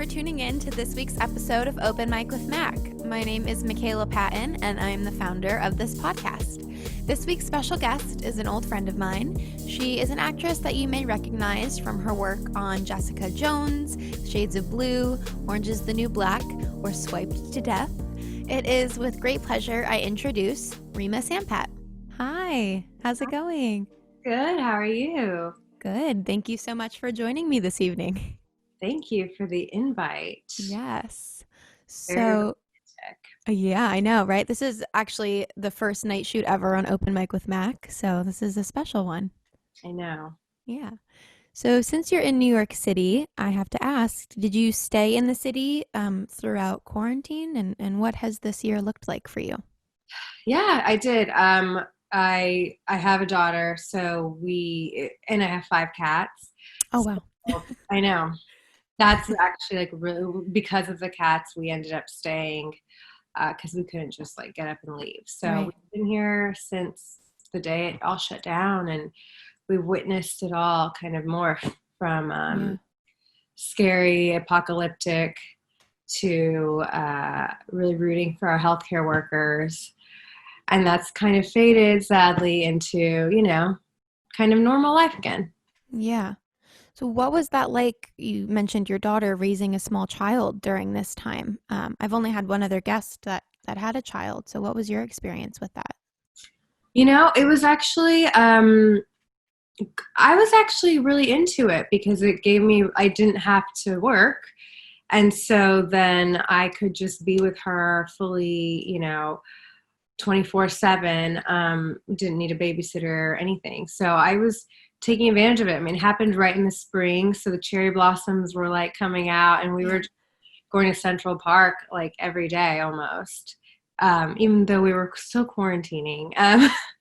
for tuning in to this week's episode of Open Mic with Mac. My name is Michaela Patton, and I am the founder of this podcast. This week's special guest is an old friend of mine. She is an actress that you may recognize from her work on Jessica Jones, Shades of Blue, Orange is the New Black, or Swiped to Death. It is with great pleasure I introduce Reema Sampat. Hi, how's it going? Good, how are you? Good. Thank you so much for joining me this evening. Thank you for the invite. Yes. Very So, romantic. yeah, I know, right? This is actually the first night shoot ever on Open Mic with Mac, so this is a special one. I know. Yeah. So since you're in New York City, I have to ask, did you stay in the city throughout quarantine? And what has this year looked like for you? Yeah, I did. I have a daughter, and I have 5 cats. Oh, wow. So, I know. That's actually like really because of the cats. We ended up staying because we couldn't just like get up and leave. So Right. we've been here since the day it all shut down, and we witnessed it all kind of morph from scary, apocalyptic to really rooting for our healthcare workers. And that's kind of faded, sadly, into, kind of normal life again. Yeah. So what was that like? You mentioned your daughter raising a small child during this time. I've only had one other guest that had a child. So what was your experience with that? It was actually, I was actually really into it because I didn't have to work. And so then I could just be with her fully, 24/7, didn't need a babysitter or anything. So I was taking advantage of it. I mean, it happened right in the spring. So the cherry blossoms were like coming out, and we were going to Central Park like every day almost, even though we were still quarantining.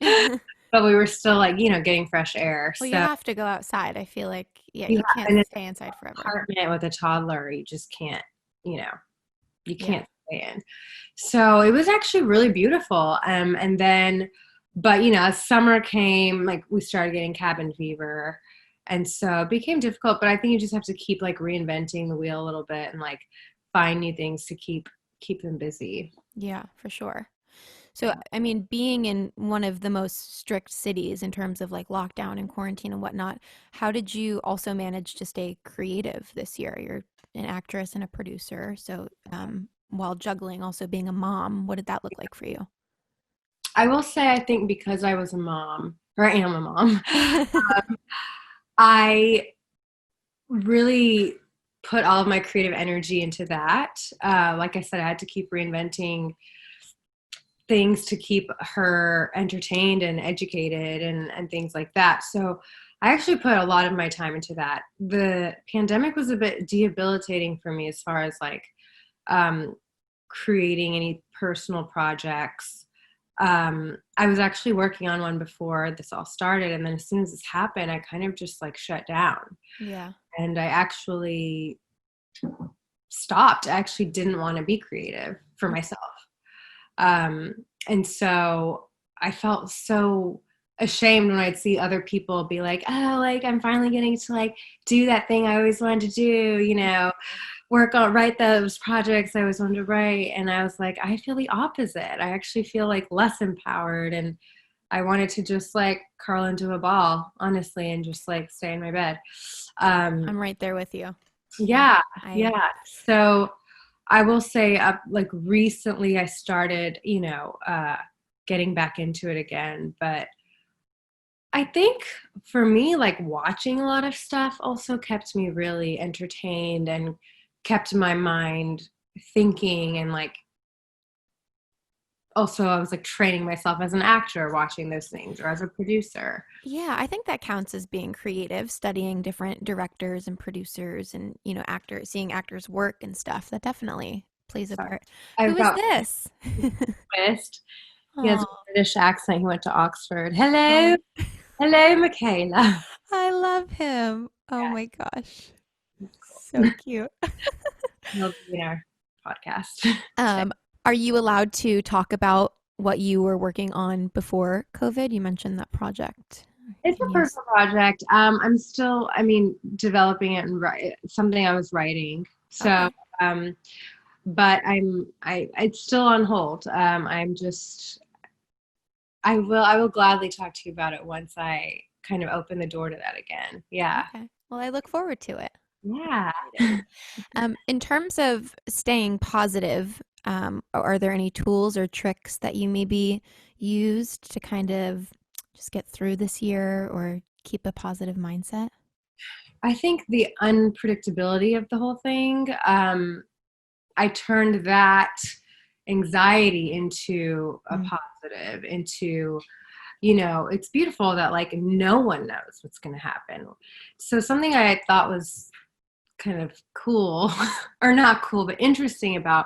But we were still like, getting fresh air. Well, so you have to go outside. I feel like, you can't stay inside forever. Apartment with a toddler, you just can't, you can't stay in. So it was actually really beautiful. But as summer came, like we started getting cabin fever. And so it became difficult, but I think you just have to keep like reinventing the wheel a little bit and like find new things to keep them busy. Yeah, for sure. So, I mean, being in one of the most strict cities in terms of like lockdown and quarantine and whatnot, how did you also manage to stay creative this year? You're an actress and a producer. So, while juggling also being a mom, what did that look like for you? I will say, I think because I was a mom, or I am a mom, I really put all of my creative energy into that. Like I said, I had to keep reinventing things to keep her entertained and educated and things like that. So I actually put a lot of my time into that. The pandemic was a bit debilitating for me as far as like creating any personal projects. I was actually working on one before this all started, and then as soon as this happened, I kind of just like shut down. Yeah. And I actually stopped. I actually didn't want to be creative for myself. And so I felt so ashamed when I'd see other people be like, oh, like I'm finally getting to like do that thing I always wanted to do, write those projects I always wanted to write. And I was like, I feel the opposite. I actually feel like less empowered, and I wanted to just like curl into a ball, honestly, and just like stay in my bed. I'm right there with you. Yeah. So I will say like recently I started, getting back into it again. But I think for me, like watching a lot of stuff also kept me really entertained and kept my mind thinking, and like also I was like training myself as an actor watching those things, or as a producer. Yeah, I think that counts as being creative, studying different directors and producers and, actors, seeing actors work and stuff. That definitely plays a part. Who is this? Twist. He has a British accent. He went to Oxford. Hello. Hello, Michaela. I love him. Oh my gosh. So cute. He'll be in our podcast. Are you allowed to talk about what you were working on before COVID? You mentioned that project. It's a personal project. I'm still, developing it and something I was writing So, but it's still on hold. I will gladly talk to you about it once I kind of open the door to that again. Yeah. Okay. Well, I look forward to it. Yeah. In terms of staying positive, are there any tools or tricks that you maybe used to kind of just get through this year or keep a positive mindset? I think the unpredictability of the whole thing, I turned that anxiety into a positive, into, it's beautiful that like no one knows what's going to happen. So something I thought was kind of cool or not cool, but interesting about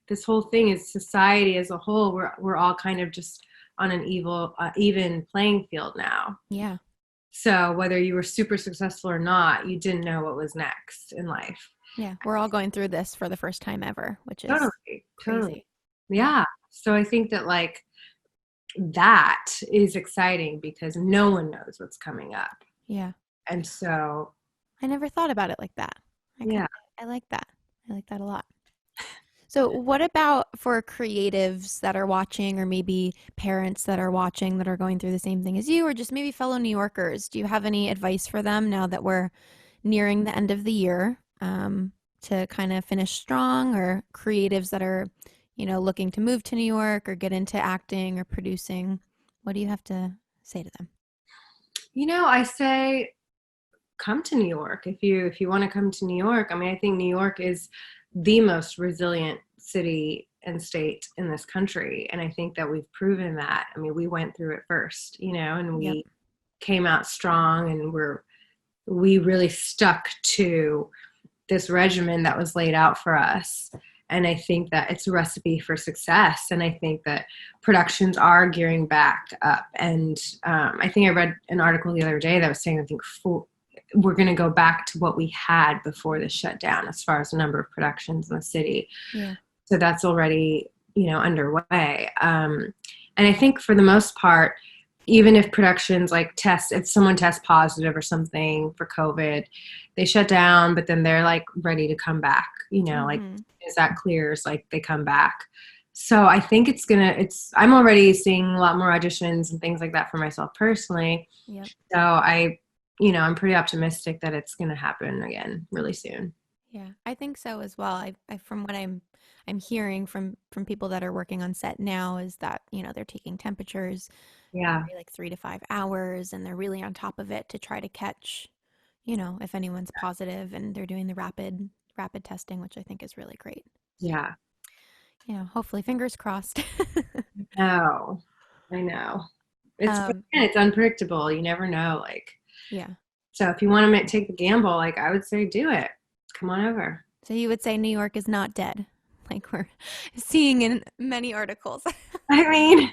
this whole thing is society as a whole, we're all kind of just on an even playing field now. Yeah. So whether you were super successful or not, you didn't know what was next in life. Yeah. We're all going through this for the first time ever, which is Totally. crazy. Yeah. So I think that like that is exciting because no one knows what's coming up. Yeah. And so I never thought about it like that. I like that. I like that a lot. So, what about for creatives that are watching, or maybe parents that are watching that are going through the same thing as you, or just maybe fellow New Yorkers? Do you have any advice for them now that we're nearing the end of the year, to kind of finish strong, or creatives that are, looking to move to New York or get into acting or producing? What do you have to say to them? I say come to New York if you want to come to New York. I mean, I think New York is the most resilient city and state in this country, and I think that we've proven that. I mean, we went through it first, and we came out strong, and we really stuck to this regimen that was laid out for us. And I think that it's a recipe for success. And I think that productions are gearing back up. And I think I read an article the other day that was saying, I think we're going to go back to what we had before the shutdown as far as the number of productions in the city. Yeah. So that's already, underway. And I think for the most part, even if productions like if someone tests positive or something for COVID, they shut down, but then they're like ready to come back, like as that clears, like they come back. So I think I'm already seeing a lot more auditions and things like that for myself personally. Yep. So I'm pretty optimistic that it's going to happen again really soon. Yeah, I think so as well. I from what I'm hearing from people that are working on set now is that, they're taking temperatures every like 3 to 5 hours, and they're really on top of it to try to catch, if anyone's positive, and they're doing the rapid testing, which I think is really great. Yeah. Hopefully, fingers crossed. No, I know. It's unpredictable. You never know. Yeah. So if you want to take the gamble, I would say do it. Come on over. So you would say New York is not dead, like we're seeing in many articles. I mean,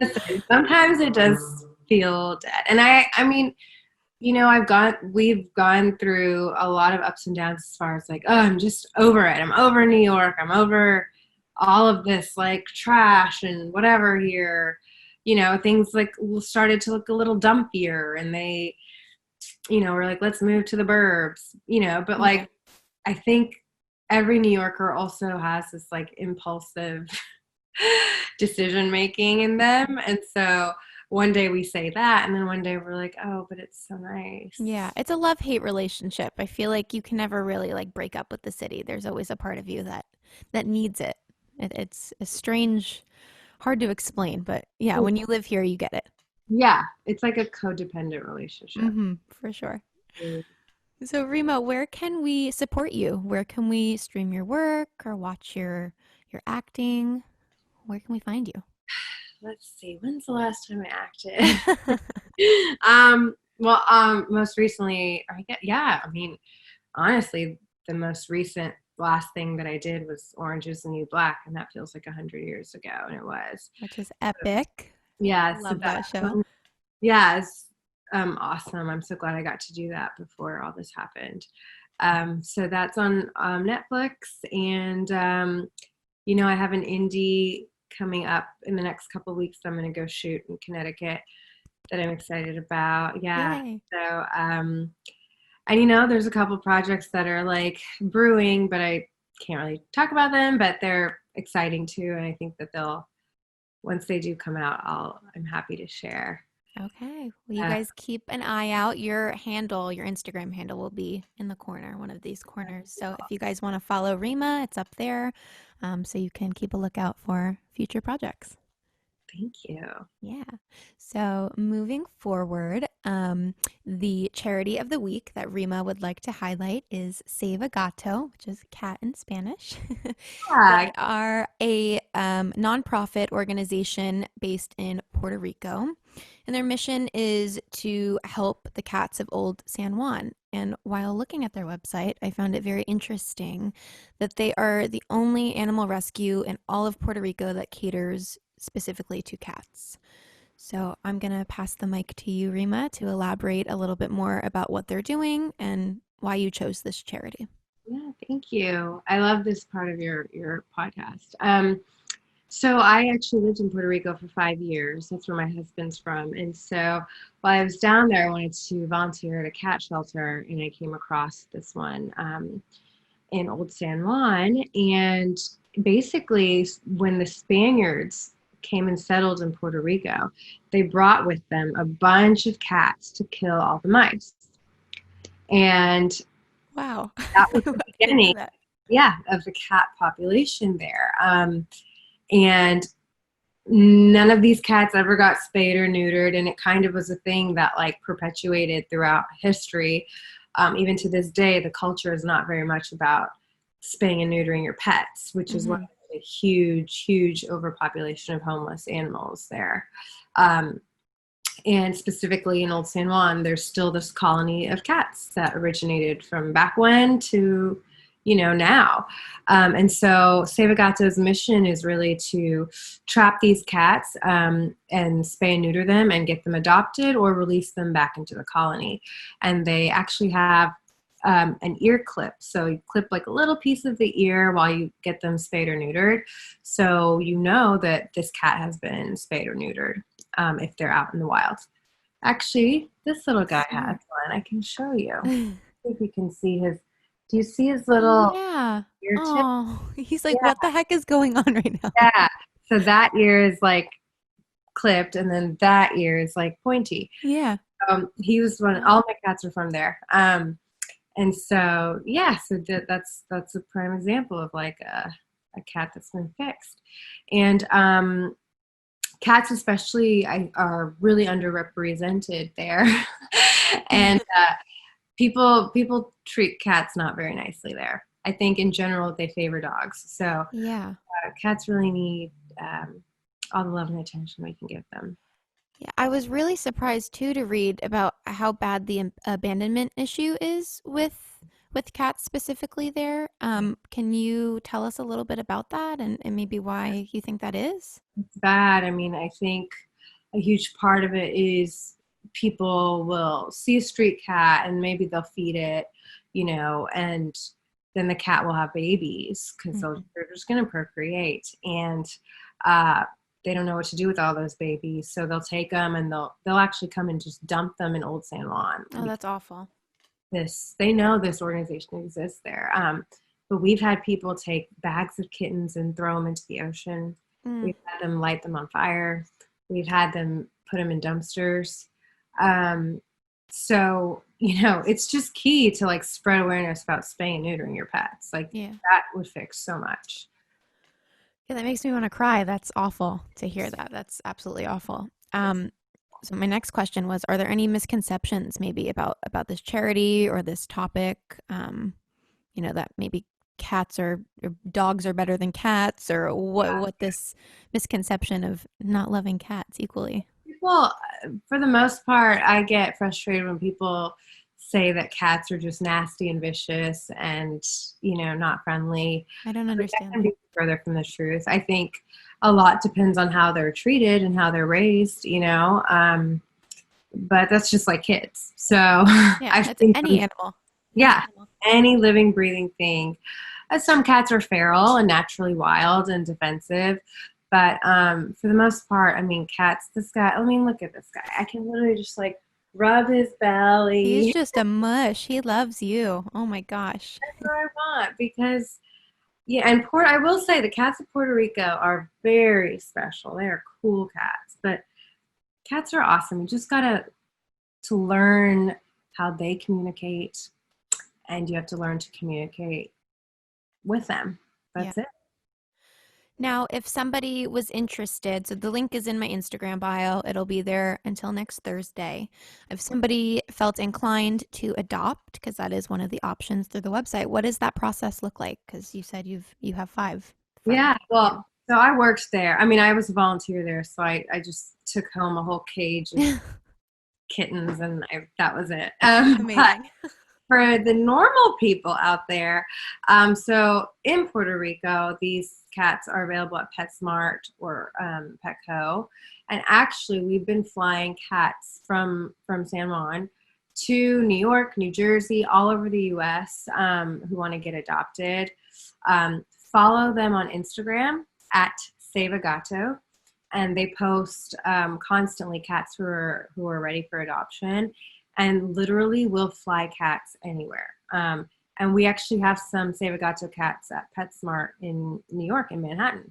listen, sometimes it does feel dead. And I mean, we've gone through a lot of ups and downs as far as I'm just over it. I'm over New York. I'm over all of this trash and whatever here. Things started to look a little dumpier, and they, we're like, let's move to the burbs, but I think every New Yorker also has this impulsive decision making in them. And so one day we say that, and then one day we're like, oh, but it's so nice. Yeah, it's a love-hate relationship. I feel like you can never really break up with the city. There's always a part of you that needs it. It's a strange, hard to explain, but yeah, when you live here, you get it. Yeah, it's like a codependent relationship. For sure. So Reema, where can we support you? Where can we stream your work or watch your acting? Where can we find you? Let's see. When's the last time I acted? Most recently, I mean, honestly, the most recent last thing that I did was Orange Is the New Black, and that feels like 100 years ago, and it was. Which is epic. Yeah. Love that show. Yeah, it's awesome. I'm so glad I got to do that before all this happened. So that's on Netflix, and I have an indie coming up in the next couple of weeks. I'm going to go shoot in Connecticut that I'm excited about. Yeah. Yay. So And, there's a couple projects that are like brewing, but I can't really talk about them, but they're exciting too. And I think that once they do come out, I'm happy to share. Okay. Well, you guys keep an eye out. Your Instagram handle will be in the corner, one of these corners. So if you guys want to follow Reema, it's up there. So you can keep a lookout for future projects. Thank you. Yeah. So moving forward, the charity of the week that Reema would like to highlight is Save A Gato, which is cat in Spanish. Yeah. They are a nonprofit organization based in Puerto Rico, and their mission is to help the cats of Old San Juan. And while looking at their website, I found it very interesting that they are the only animal rescue in all of Puerto Rico that caters specifically to cats. So I'm going to pass the mic to you, Reema, to elaborate a little bit more about what they're doing and why you chose this charity. Yeah, thank you. I love this part of your podcast. So I actually lived in Puerto Rico for 5 years. That's where my husband's from. And so while I was down there, I wanted to volunteer at a cat shelter, and I came across this one in Old San Juan. And basically, when the Spaniards came and settled in Puerto Rico, they brought with them a bunch of cats to kill all the mice. And wow, that was the beginning, of the cat population there. And none of these cats ever got spayed or neutered, and it kind of was a thing that like perpetuated throughout history. Even to this day, the culture is not very much about spaying and neutering your pets, which is why there's a huge overpopulation of homeless animals there. And specifically in Old San Juan, there's still this colony of cats that originated from back when to now. And so Save A Gato's mission is really to trap these cats and spay and neuter them and get them adopted or release them back into the colony. And they actually have an ear clip. So you clip like a little piece of the ear while you get them spayed or neutered. So you know that this cat has been spayed or neutered if they're out in the wild. Actually, this little guy has one. I can show you. If you can see his. Do you see his little ear tip? Oh, he's like, what the heck is going on right now? Yeah. So that ear is like clipped, and then that ear is like pointy. Yeah. He was one. All my cats are from there. And so so that's a prime example of like a cat that's been fixed. And cats especially are really underrepresented there. And people treat cats not very nicely there. I think in general they favor dogs. So cats really need all the love and attention we can give them. Yeah, I was really surprised too to read about how bad the abandonment issue is with cats specifically there. Can you tell us a little bit about that and maybe why you think that is? It's bad. I mean, I think a huge part of it is people will see a street cat and maybe they'll feed it, and then the cat will have babies because they're just going to procreate, and they don't know what to do with all those babies, so they'll take them and they'll actually come and just dump them in Old San Juan. Oh, that's awful. They know this organization exists there, but we've had people take bags of kittens and throw them into the ocean. We've had them light them on fire. We've had them put them in dumpsters. So, it's just key to like spread awareness about spaying and neutering your pets. Like that would fix so much. Yeah, that makes me want to cry. That's awful to hear that. That's absolutely awful. So my next question was, are there any misconceptions maybe about this charity or this topic? That maybe cats or dogs are better than cats, or what this misconception of not loving cats equally? Well, for the most part, I get frustrated when people say that cats are just nasty and vicious and, not friendly. I don't understand. That can be further from the truth. I think a lot depends on how they're treated and how they're raised, but that's just like kids. So I think any animal. Yeah, any living, breathing thing. Some cats are feral and naturally wild and defensive. But for the most part, I mean, cats, look at this guy. I can literally just like rub his belly. He's just a mush. He loves you. Oh my gosh. That's what I want because, yeah, and I will say the cats of Puerto Rico are very special. They are cool cats, but cats are awesome. You just gotta to learn how they communicate, and you have to learn to communicate with them. Yeah. That's it. Now, if somebody was interested, so the link is in my Instagram bio. It'll be there until next Thursday. If somebody felt inclined to adopt, because that is one of the options through the website, what does that process look like? Because you said you have five. Yeah, well, so I worked there. I mean, I was a volunteer there, so I just took home a whole cage of kittens, and that was it. Amazing. For the normal people out there, so in Puerto Rico, these cats are available at PetSmart or Petco. And actually, we've been flying cats from San Juan to New York, New Jersey, all over the U.S. Who want to get adopted. Follow them on Instagram at Save A Gato, and they post constantly cats who are ready for adoption. And literally will fly cats anywhere. And we actually have some Save A Gato cats at PetSmart in New York, in Manhattan.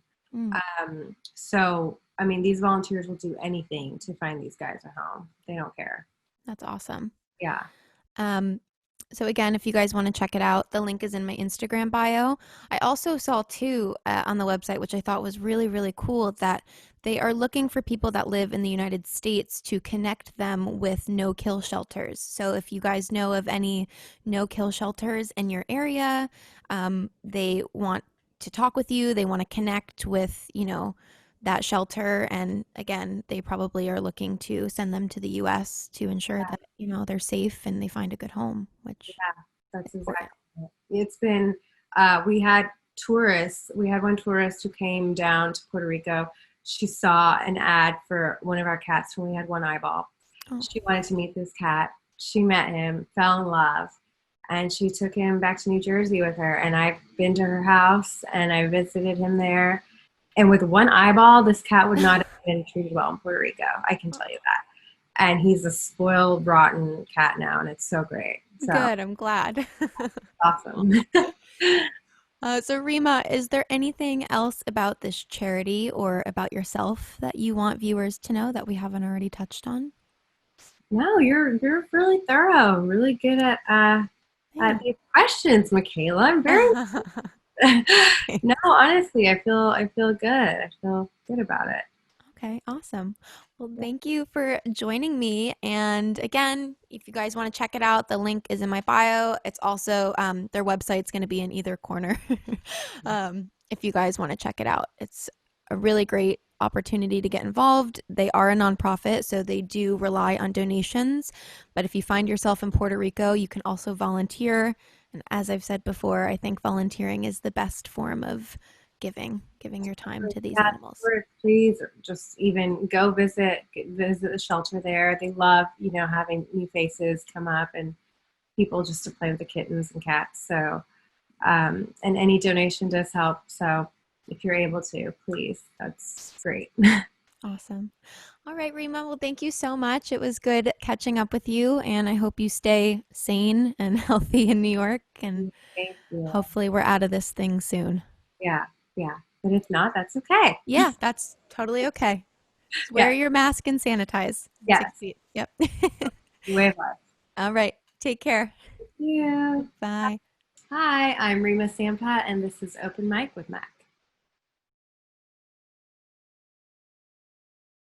So, I mean, these volunteers will do anything to find these guys a home. They don't care. That's awesome. Yeah. So again, if you guys want to check it out, the link is in my Instagram bio. I also saw too on the website, which I thought was really, really cool, that they are looking for people that live in the United States to connect them with no-kill shelters. So if you guys know of any no-kill shelters in your area, they want to talk with you. They want to connect with, that shelter. And again, they probably are looking to send them to the U.S. to ensure that, they're safe and they find a good home, which that's exactly it. It's been, we had one tourist who came down to Puerto Rico. She saw an ad for one of our cats when we had one eyeball. Oh. She wanted to meet this cat. She met him, fell in love, and she took him back to New Jersey with her. And I've been to her house and I visited him there. And with one eyeball, this cat would not have been treated well in Puerto Rico. I can tell you that. And he's a spoiled, rotten cat now, and it's so great. So, good. I'm glad. Awesome. So Reema, is there anything else about this charity or about yourself that you want viewers to know that we haven't already touched on? No, you're really thorough. Really good at these questions, Michaela. I'm very no, honestly, I feel good. I feel good about it. Okay, awesome. Well, thank you for joining me. And again, if you guys want to check it out, the link is in my bio. It's also their website's going to be in either corner. If you guys want to check it out, it's a really great opportunity to get involved. They are a nonprofit, so they do rely on donations. But if you find yourself in Puerto Rico, you can also volunteer. And as I've said before, I think volunteering is the best form of giving your time to these animals. Please just even go visit the shelter there. They love, having new faces come up and people just to play with the kittens and cats. So, and any donation does help. So if you're able to, please, that's great. Awesome. All right, Reema. Well, thank you so much. It was good catching up with you, and I hope you stay sane and healthy in New York, and hopefully we're out of this thing soon. Yeah. But if not, that's okay. Yeah, that's totally okay. Just wear your mask and sanitize. Yeah. 6 feet. Yep. Way of life. All right. Take care. Yeah. Bye. Hi, I'm Reema Sampat, and this is Open Mic with Mac.